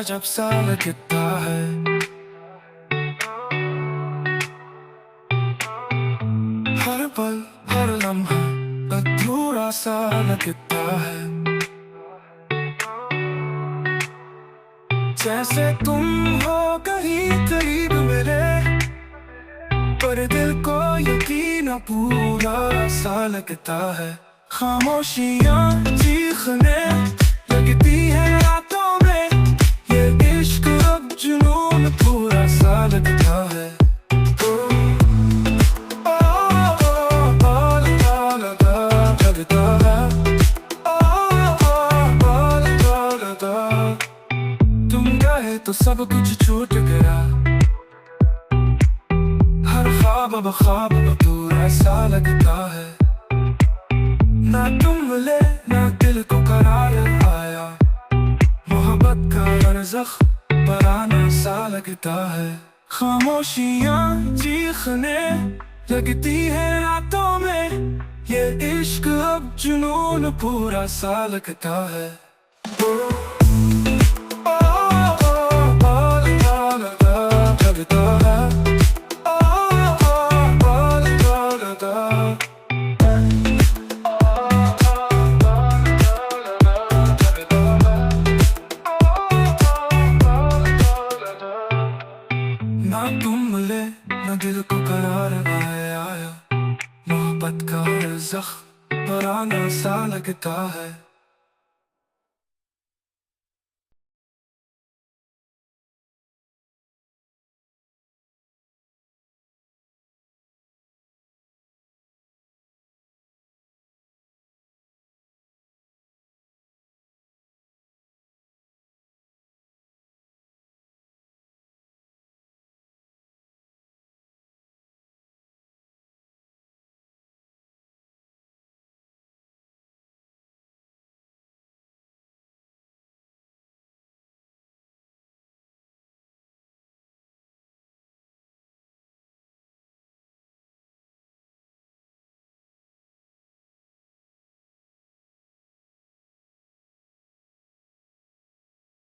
अजब सा लगता है। हर पल हर लम्हा अधूरा सा लगता है। जैसे तुम हो कहीं करीब मेरे, पर दिल को यकीन पूरा सा लगता है। खामोशियाँ चीखने लगती है रातों में, ये इश्क अब जुनून पूरा सा लगता है। तुम गए तो सब कुछ छूट गया, हर ख्वाब अब ख्वाब अधूरा सा लगता है। ना तुम मिले ना दिल को करार आया, मोहब्बत का बरज़ख पराना सा लगता है। खामोशियाँ चीखने लगती है रातों में, ये इश्क अब जुनून पूरा सा लगता है। ना तुम मिले ना दिल को करार आया, मोहब्बत का रज़ख पराना सा लगता है।